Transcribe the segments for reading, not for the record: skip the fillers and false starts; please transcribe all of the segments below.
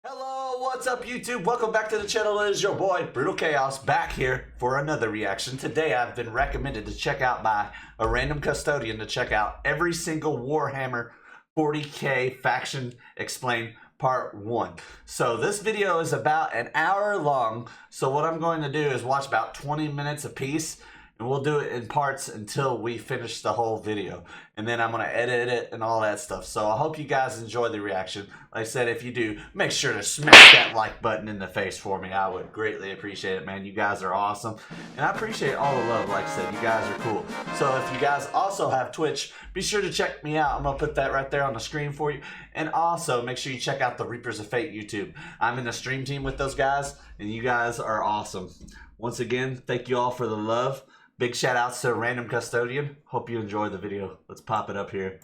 Hello, what's up YouTube? Welcome back to the channel. It is your boy, Brutal Chaos, back here for another reaction. Today I've been recommended to check out by a random custodian to check out every single Warhammer 40k faction explained part 1. So this video is about an hour long, so what I'm going to do is watch about 20 minutes a piece, and we'll do it in parts until we finish the whole video. And then I'm going to edit it and all that stuff. So I hope you guys enjoy the reaction. Like I said, if you do, make sure to smash that like button in the face for me. I would greatly appreciate it, man. You guys are awesome. And I appreciate all the love. Like I said, you guys are cool. So if you guys also have Twitch, be sure to check me out. I'm going to put that right there on the screen for you. And also, make sure you check out the Reapers of Fate YouTube. I'm in the stream team with those guys, and you guys are awesome. Once again, thank you all for the love. Big shout outs to Random Custodian. Hope you enjoy the video. Let's pop it up here.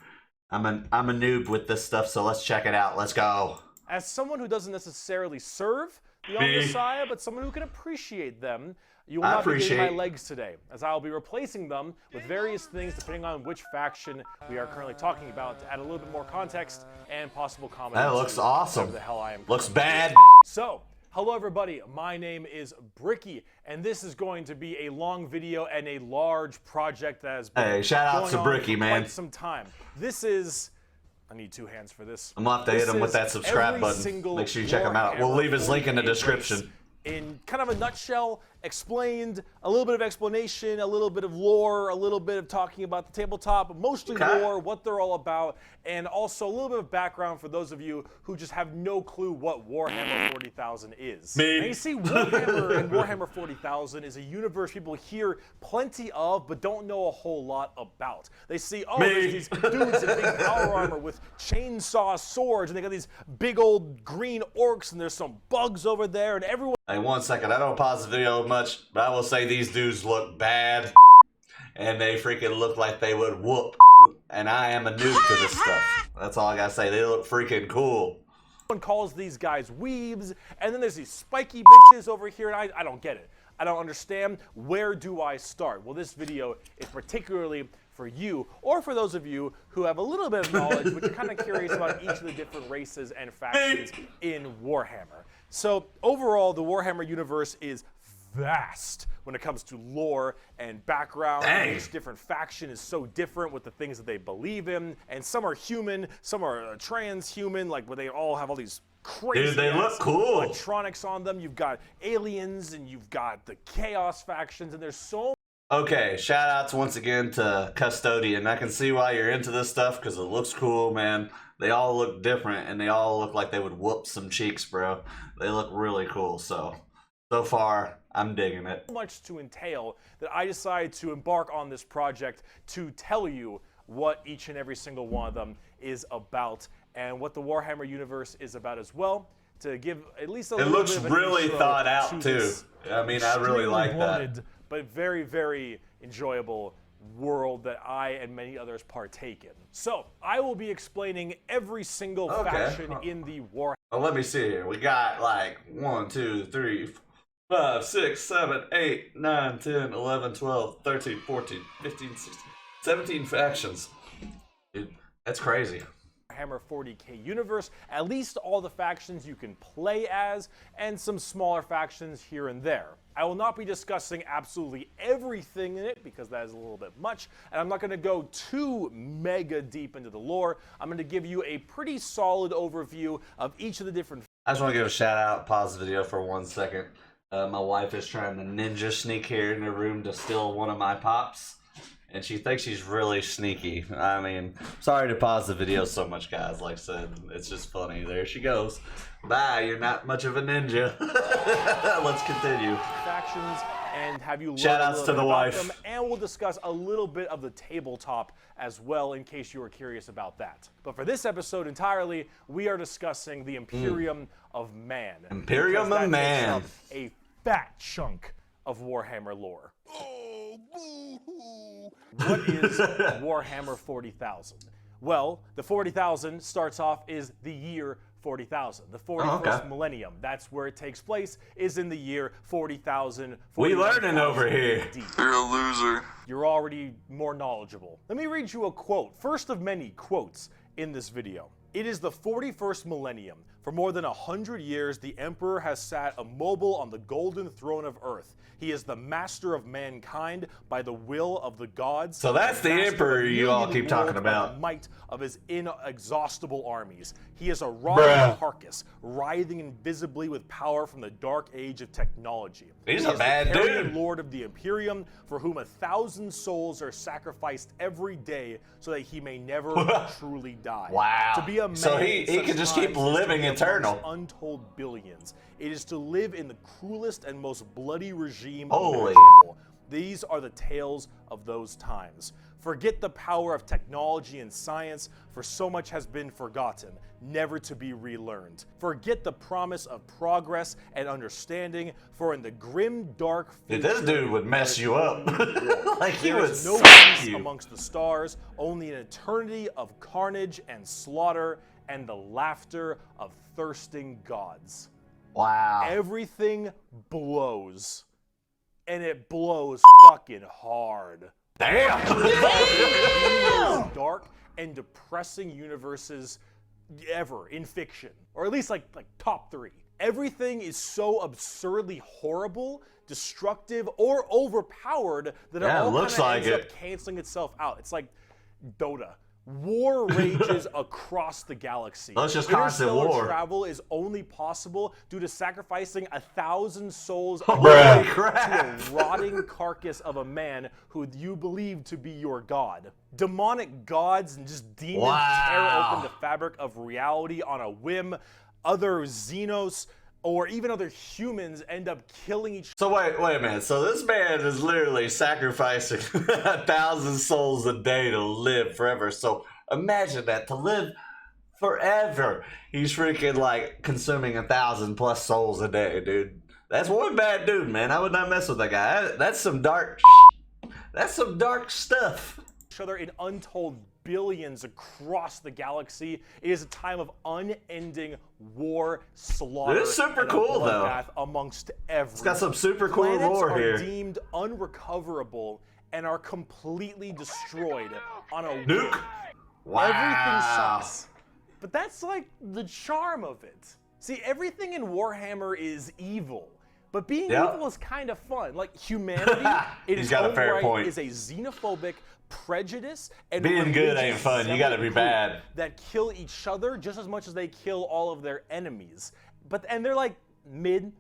I'm a noob with this stuff, so let's check it out. Let's go. As someone who doesn't necessarily serve the Messiah, but someone who can appreciate them, you will not be getting my legs today, as I will be replacing them with various things depending on which faction we are currently talking about to add a little bit more context and possible comedy. That looks awesome. The hell I am. Looks bad. So, hello everybody, my name is Bricky, and this is going to be a long video and a large project that has been shout out to Bricky, man. Quite some time. This is, I need 2 hands for this. I'm gonna have to hit him with that subscribe button. Make sure you check him out. We'll leave his link in the description. In kind of a nutshell, explained, a little bit of explanation, a little bit of lore, a little bit of talking about the tabletop, mostly lore, what they're all about, and also a little bit of background for those of you who just have no clue what Warhammer 40,000 is. Me. Now you see, Warhammer and Warhammer 40,000 is a universe people hear plenty of, but don't know a whole lot about. They see, oh, there's these dudes in big power armor with chainsaw swords, and they got these big old green orcs, and there's some bugs over there, and everyone... Hey, 1 second. I don't pause the video much, but I will say these dudes look bad, and they freaking look like they would whoop. And I am a noob to this stuff. That's all I gotta say. They look freaking cool. Everyone calls these guys weebs, and then there's these spiky bitches over here, and I don't get it. I don't understand. Where do I start? Well, this video is particularly for you, or for those of you who have a little bit of knowledge, but you're kind of curious about each of the different races and factions in Warhammer. So overall, the Warhammer universe is vast when it comes to lore and background. Each different faction is so different with the things that they believe in, and some are human, some are transhuman, like where they all have all these crazy they look cool electronics on them. You've got aliens, and you've got the chaos factions, and there's so... Okay, shout outs once again to Custodian. I can see why you're into this stuff because it looks cool, man. They all look different, and they all look like they would whoop some cheeks, bro. They look really cool, so far, I'm digging it. So much to entail that I decided to embark on this project to tell you what each and every single one of them is about, and what the Warhammer universe is about as well, to give at least a little bit of an intro. It looks really thought out, too. I mean, I really like that. But very, very enjoyable world that I and many others partake in. So, I will be explaining every single faction in the Warhammer. Well, let me see here. We got like 1, 2, 3, 5, 6, 7, 8, 9, 10, 11, 12, 13, 14, 15, 16, 17 factions. Dude, that's crazy. Warhammer 40k universe, at least all the factions you can play as, and some smaller factions here and there. I will not be discussing absolutely everything in it because that is a little bit much, and I'm not going to go too mega deep into the lore. I'm going to give you a pretty solid overview of each of the different... I just want to give a shout out, pause the video for 1 second. My wife is trying to ninja sneak here in the room to steal one of my pops. And she thinks she's really sneaky. I mean, sorry to pause the video so much, guys. Like I said, it's just funny. There she goes. Bye, you're not much of a ninja. Let's continue. Factions, and have you learned shout outs to the wife. Them, and we'll discuss a little bit of the tabletop as well, in case you were curious about that. But for this episode entirely, we are discussing the Imperium of Man. Imperium of Man. A fat chunk of Warhammer lore. What is Warhammer 40,000? Well, the 40,000 starts off is the year 40,000. The 41st millennium, that's where it takes place, is in the year 40,000. We learning over here. You're a loser. You're already more knowledgeable. Let me read you a quote, first of many quotes in this video. It is the 41st millennium. For more than 100 years, the Emperor has sat immobile on the golden throne of Earth. He is the master of mankind by the will of the gods. So that's the master Emperor of you all million keep talking worlds by about. the might of his inexhaustible armies. He is a rotting carcass, writhing invisibly with power from the dark age of technology. He's He a is bad the carrion dude. Lord of the Imperium, for whom 1,000 souls are sacrificed every day so that he may never truly die. Wow. To be a man So he in such can just keep times is to living be amongst eternal. Untold billions. It is to live in the cruelest and most bloody regime Holy. imaginable. These are the tales of those times. Forget the power of technology and science, for so much has been forgotten, never to be relearned. Forget the promise of progress and understanding, for in the grim, dark future, Dude, this dude would mess you up. Like he there would is no suck peace you. amongst the stars, only an eternity of carnage and slaughter, and the laughter of thirsting gods. Wow. Everything blows. And it blows fucking hard. Damn. Most dark and depressing universes ever in fiction, or at least like top 3. Everything is so absurdly horrible, destructive, or overpowered that it all looks kind of like ends it. up canceling itself out. It's like Dota. War rages across the galaxy. Well, it's just constant Interstellar war. travel is only possible due to sacrificing 1,000 souls Holy to crap. a rotting carcass of a man who you believe to be your god. Demonic gods and just demons tear Wow. open the fabric of reality on a whim. Other Xenos or even other humans end up killing each So wait a minute. So this man is literally sacrificing 1,000 souls a day to live forever. So imagine that, to live forever. He's freaking like consuming 1,000 plus souls a day, dude. That's one bad dude, man. I would not mess with that guy. That's some dark. That's some dark stuff. other in untold billions across the galaxy. It is a time of unending war, slaughter, It is super and a cool, though. bloodbath amongst everyone. It's got some super cool Planets lore are here. deemed unrecoverable and are completely destroyed on a Nuke. Wow. Everything sucks. But that's like the charm of it. See, everything in Warhammer is evil. But being Yep. evil is kind of fun. Like humanity, it He's is got a own fair right, point. is a xenophobic prejudice and Being good ain't religious fun. You gotta be zealot bad. group that kill each other just as much as they kill all of their enemies. And they're like mid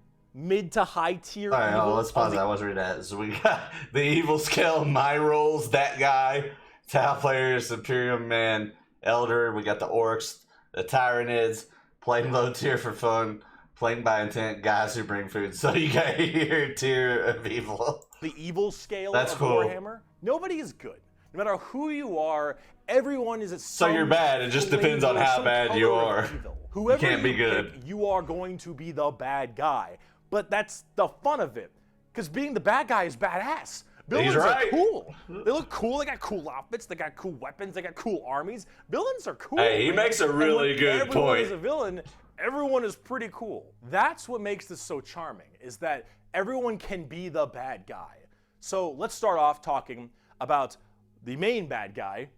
to high tier. All right, evil let's of pause the that. I was reading that. So we got the evil scale, my rolls, that guy, Tau players, Imperium man, Elder. We got the orcs, the Tyranids, playing low tier for fun, playing by intent, guys who bring food. So you got your tier of evil. The evil scale That's of cool. Warhammer. Nobody is good. No matter who you are, everyone is at So you're bad. It just depends on how bad you are. Whoever You can't be you good. pick, you are going to be the bad guy. But that's the fun of it. Because being the bad guy is badass. Villains right. are cool. They look cool. They got cool outfits. They got cool weapons. They got cool armies. Villains are cool. Hey, he man. makes a And really when good everyone point. is a villain. Everyone is pretty cool. That's what makes this so charming, is that everyone can be the bad guy. So let's start off talking about the main bad guy,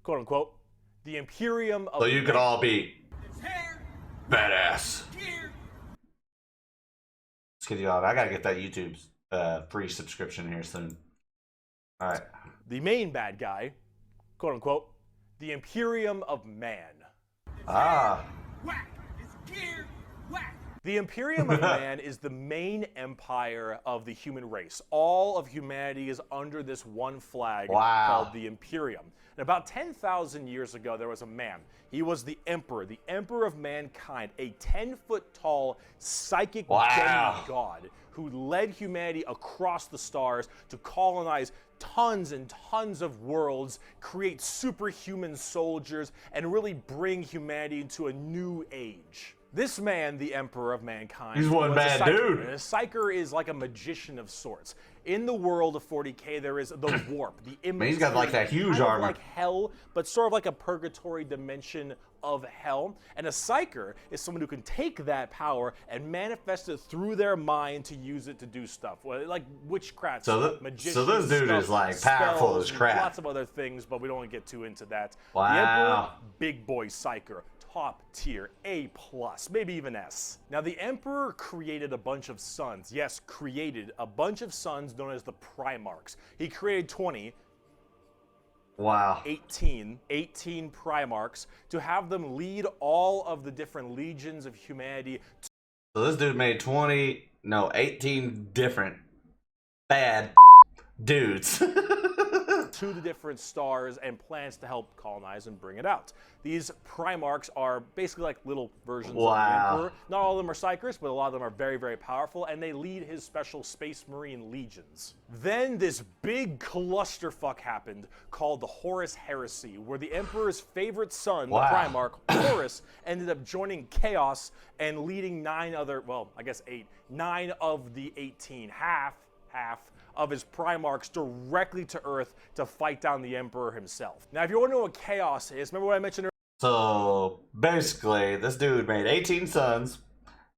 quote unquote, the Imperium of So you could Man. all be badass. Let's get you off. I gotta get that YouTube's free subscription here soon. All right. The main bad guy, quote unquote, the Imperium of Man. Ah. Whack! It's gear! Whack! The Imperium of Man is the main empire of the human race. All of humanity is under this one flag Wow. called the Imperium. And about 10,000 years ago, there was a man. He was the emperor of mankind, a 10-foot-tall psychic Wow. demigod who led humanity across the stars to colonize tons and tons of worlds, create superhuman soldiers, and really bring humanity into a new age. This man, the Emperor of Mankind, He's one was a bad psyker. dude. And a psyker is like a magician of sorts. In the world of 40K, there is the warp, the immaterial. he's got like that huge kind of armor. like hell, but sort of like a purgatory dimension of hell. And a psyker is someone who can take that power and manifest it through their mind to use it to do stuff, like witchcraft So stuff, th- magician so this dude stuff, is, like, powerful spells, as crap. Lots of other things, but we don't want to get too into that. Wow. The Emperor, big boy psyker. top tier, A+, maybe even S. Now, the Emperor created a bunch of sons. Yes, created a bunch of sons known as the Primarchs. He created 20. Wow. 18 Primarchs to have them lead all of the different legions of humanity. So this dude made 18 different bad dudes. To the different stars and plans to help colonize and bring it out. These Primarchs are basically like little versions of the Emperor. Not all of them are psychers, but a lot of them are very, very powerful, and they lead his special Space Marine legions. Then this big clusterfuck happened called the Horus Heresy, where the Emperor's favorite son, the Primarch, Horus, ended up joining Chaos and leading 9 of the 18, half of his Primarchs directly to Earth to fight down the Emperor himself. Now, if you want to know what Chaos is, remember what I mentioned earlier? So, basically, this dude made 18 sons,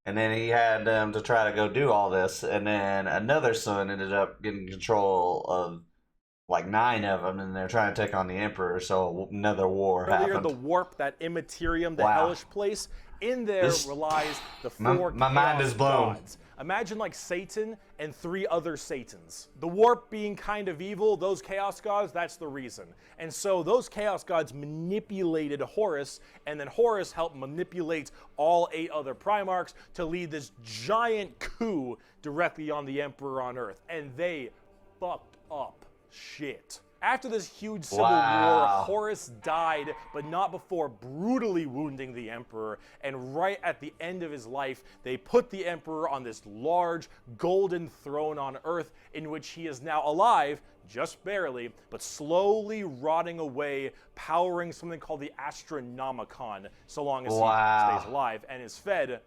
and then he had them to try to go do all this, and then another son ended up getting control of like 9 of them, and they're trying to take on the Emperor, so another war happened. The warp, that Imperium, the hellish place, in there relies the 4 my mind is blown. gods. Imagine like Satan and 3 other Satans. The warp being kind of evil, those chaos gods, that's the reason. And so those chaos gods manipulated Horus, and then Horus helped manipulate all 8 other Primarchs to lead this giant coup directly on the Emperor on Earth. And they fucked up shit. After this huge civil war, Horus died, but not before brutally wounding the Emperor, and right at the end of his life, they put the Emperor on this large golden throne on Earth, in which he is now alive, just barely, but slowly rotting away, powering something called the Astronomicon, so long as he stays alive, and is fed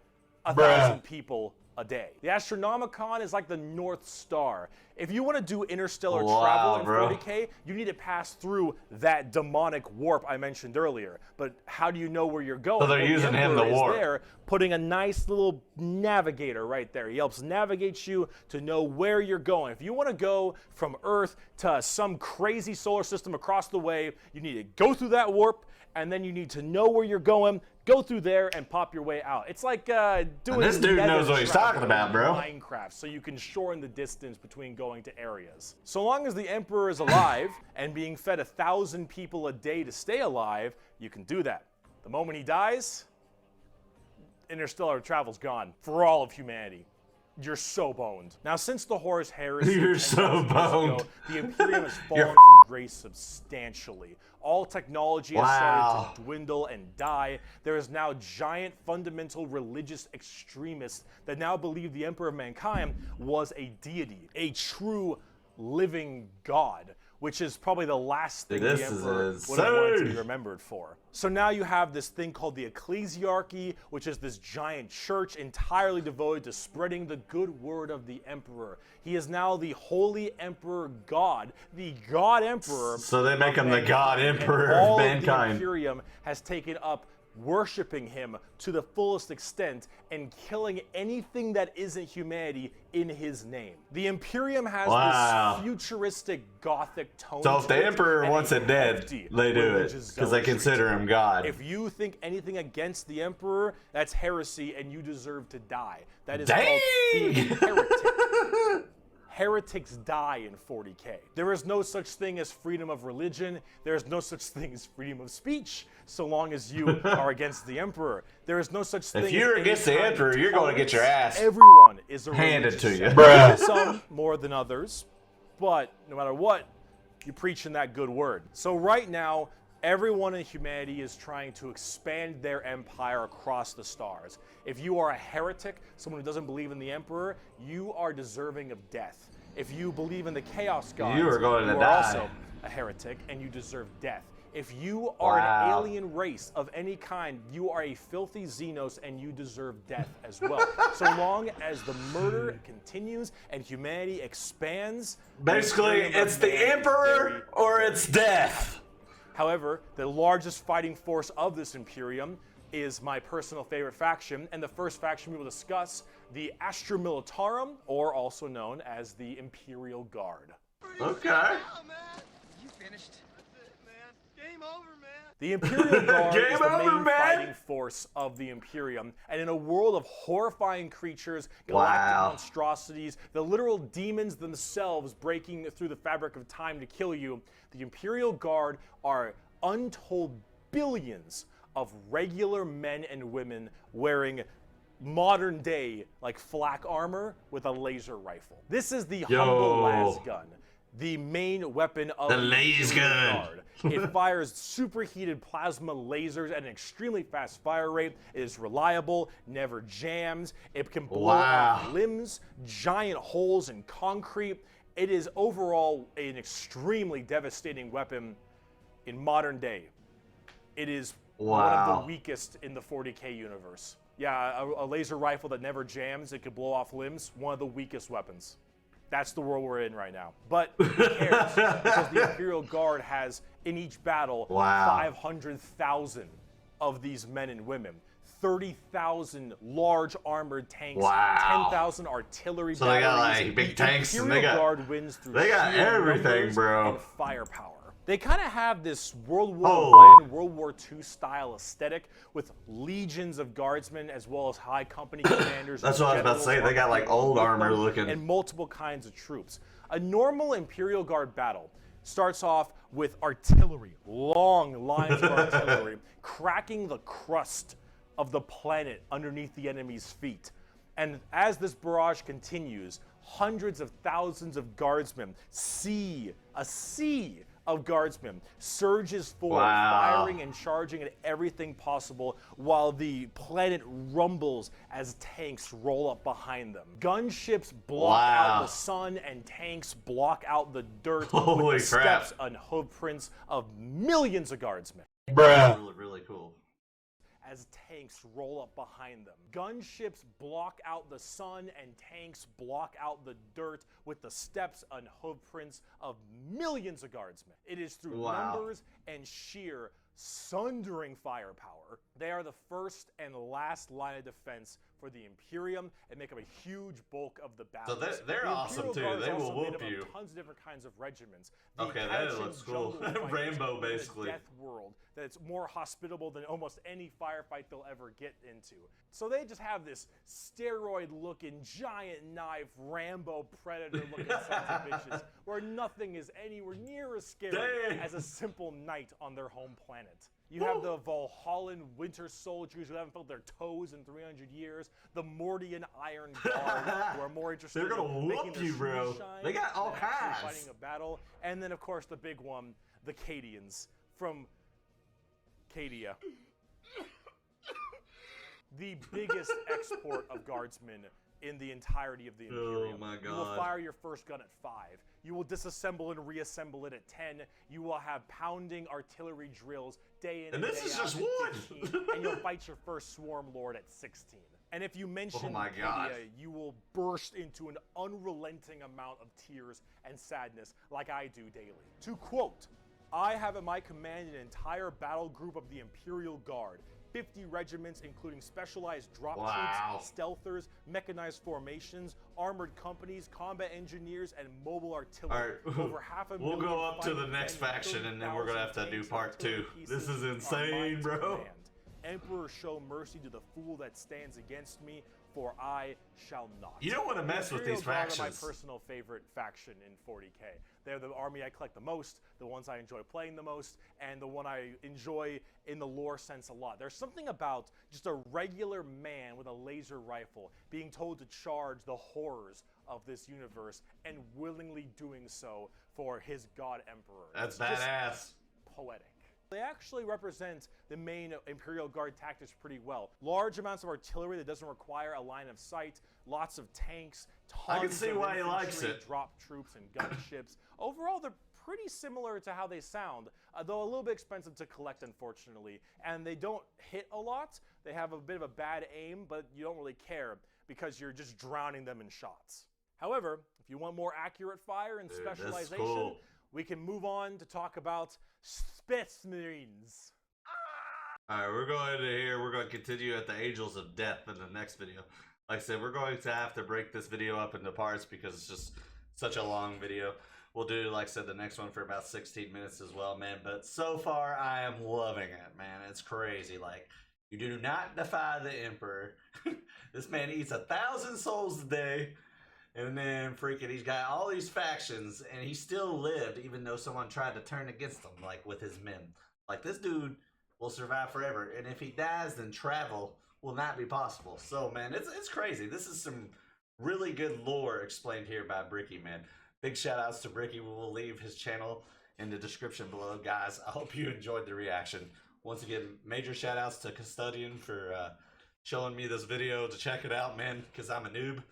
1,000 people a day. The Astronomicon is like the North Star. If you want to do interstellar travel in 40K, you need to pass through that demonic warp I mentioned earlier. But how do you know where you're going? So they're using him the warp. There, putting a nice little navigator right there. He helps navigate you to know where you're going. If you want to go from Earth to some crazy solar system across the way, you need to go through that warp, and then you need to know where you're going, go through there, and pop your way out. It's like doing this dude knows what he's talking about, bro. Minecraft, so you can shorten the distance between going to areas. So long as the Emperor is alive and being fed 1,000 people a day to stay alive, you can do that. The moment he dies, interstellar travel's gone for all of humanity. You're so boned. Now, since the Horus Heresy, you're so boned. The Imperium has fallen from grace substantially. All technology has started to dwindle and die. There is now giant fundamental religious extremists that now believe the Emperor of Mankind was a deity, a true living god, which is probably the last thing the Emperor would have wanted to be remembered for. So now you have this thing called the Ecclesiarchy, which is this giant church entirely devoted to spreading the good word of the Emperor. He is now the Holy Emperor God, the God Emperor. So they make him the God Emperor of mankind. The Imperium has taken up worshiping him to the fullest extent and killing anything that isn't humanity in his name. The Imperium has this futuristic gothic tone. So if the Emperor wants it dead, they do it because they consider him God. If you think anything against the Emperor, that's heresy and you deserve to die. That is called being a heretic. Heretics die in 40K. There is no such thing as freedom of religion. There is no such thing as freedom of speech, so long as you are against the Emperor. There is no such thing. If you're against the Emperor, you're going to get your ass Everyone is a handed to you. Some more than others, but no matter what, you're preaching that good word. So right now, everyone in humanity is trying to expand their empire across the stars. If you are a heretic, someone who doesn't believe in the Emperor, you are deserving of death. If you believe in the Chaos Gods, you are going to die. Also a heretic, and you deserve death. If you are an alien race of any kind, you are a filthy Xenos, and you deserve death as well. So long as the murder continues and humanity expands, basically, it's the Emperor or it's death. However, the largest fighting force of this Imperium is my personal favorite faction, and the first faction we will discuss, the Astra Militarum, or also known as the Imperial Guard. Okay. You finished? That's it, man. Game over, man. The Imperial Guard Game is the over, main man. fighting force of the Imperium, and in a world of horrifying creatures, galactic Wow. monstrosities, the literal demons themselves breaking through the fabric of time to kill you, the Imperial Guard are untold billions of regular men and women wearing modern day like flak armor with a laser rifle. This is the humble las gun, the main weapon of The the las Imperial gun. Guard. It fires superheated plasma lasers at an extremely fast fire rate. It is reliable, never jams. It can blow off limbs, giant holes in concrete. It is overall an extremely devastating weapon in modern day. It is one of the weakest in the 40K universe. Yeah, a laser rifle that never jams, it could blow off limbs, one of the weakest weapons. That's the world we're in right now. But who cares? Because the Imperial Guard has, in each battle, 500,000 of these men and women. 30,000 large armored tanks, 10,000 artillery So they got batteries. like big The tanks and Imperial they got Guard wins through they got sheer everything, numbers bro. and firepower. They kind of have this World War Holy. I and World War II style aesthetic with legions of guardsmen as well as high company commanders. That's what I was about to say. They got like old armor looking. And multiple kinds of troops. A normal Imperial Guard battle starts off with artillery, long lines of artillery, cracking the crust of the planet underneath the enemy's feet. And as this barrage continues, hundreds of thousands of guardsmen, a sea of guardsmen surges forward, firing and charging at everything possible while the planet rumbles as tanks roll up behind them. Gunships block out the sun and tanks block out the dirt with the steps and hoofprints of millions of guardsmen. Bruh. Really cool. As tanks roll up behind them. Gunships block out the sun and tanks block out the dirt with the steps and hoofprints of millions of guardsmen. It is through numbers and sheer sundering firepower. They are the first and last line of defense for the Imperium and make up a huge bulk of the battle. So they're awesome too. They will whoop you. Tons of different kinds of regiments. Okay, that looks cool. Rainbow, basically. Death world that's more hospitable than almost any firefight they'll ever get into. So they just have this steroid-looking, giant knife, Rambo Predator-looking sons of bitches, where nothing is anywhere near as scary as a simple knight on their home planet. You have the Valhallan winter soldiers who haven't felt their toes in 300 years. The Mordian Iron Guard who are more interested in making their shoes shine. They got all than actually kinds. fighting a battle. And then, of course, the big one, the Cadians from Cadia. The biggest export of guardsmen in the entirety of the Imperium. Oh my God. You will fire your first gun at 5. You will disassemble and reassemble it at 10. You will have pounding artillery drills day in and day out. And this is just one. 15, and you'll fight your first swarm lord at 16. And if you mention Cadia, you will burst into an unrelenting amount of tears and sadness like I do daily. To quote, I have at my command an entire battle group of the Imperial Guard. 50 regiments, including specialized drop troops, stealthers, mechanized formations, armored companies, combat engineers, and mobile artillery. All right, over half a we'll million go up to the next faction, and then we're gonna have to do part 2. This is insane, bro. Emperor, show mercy to the fool that stands against me, for I shall not. You don't want to mess with these factions. Are my personal favorite faction in 40K. They're the army I collect the most, the ones I enjoy playing the most, and the one I enjoy in the lore sense a lot. There's something about just a regular man with a laser rifle being told to charge the horrors of this universe and willingly doing so for his god emperor. That's badass. Poetic. They actually represent the main Imperial Guard tactics pretty well. Large amounts of artillery that doesn't require a line of sight, lots of tanks, tons of infantry, drop troops, and gunships. Overall, they're pretty similar to how they sound, though a little bit expensive to collect, unfortunately. And they don't hit a lot. They have a bit of a bad aim, but you don't really care because you're just drowning them in shots. However, if you want more accurate fire and specialization, we can move on to talk about Spetsmarines. Alright, we're going to here. We're going to continue at the Angels of Death in the next video. Like I said, we're going to have to break this video up into parts because it's just such a long video. We'll do, like I said, the next one for about 16 minutes as well, man. But so far, I am loving it, man. It's crazy. Like, you do not defy the Emperor. This man eats 1,000 souls a day. And then freaking, he's got all these factions, and he still lived, even though someone tried to turn against him, like with his men. Like, this dude will survive forever. And if he dies, then travel will not be possible. So, man, it's crazy. This is some really good lore explained here by Bricky, man. Big shout outs to Bricky. We will leave his channel in the description below. Guys, I hope you enjoyed the reaction. Once again, major shout outs to Custodian for showing me this video to check it out, man, because I'm a noob.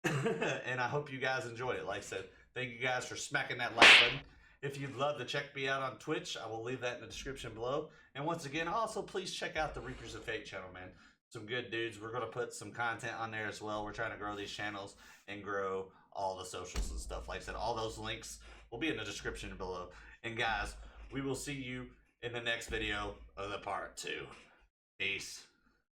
And I hope you guys enjoyed it. Like I said, thank you guys for smacking that like button. If you'd love to check me out on Twitch, I will leave that in the description below. And once again, also please check out the Reapers of Fate channel, man. Some good dudes. We're going to put some content on there as well. We're trying to grow these channels and grow all the socials and stuff. Like I said, all those links will be in the description below. And guys, we will see you in the next video of the part 2. Peace.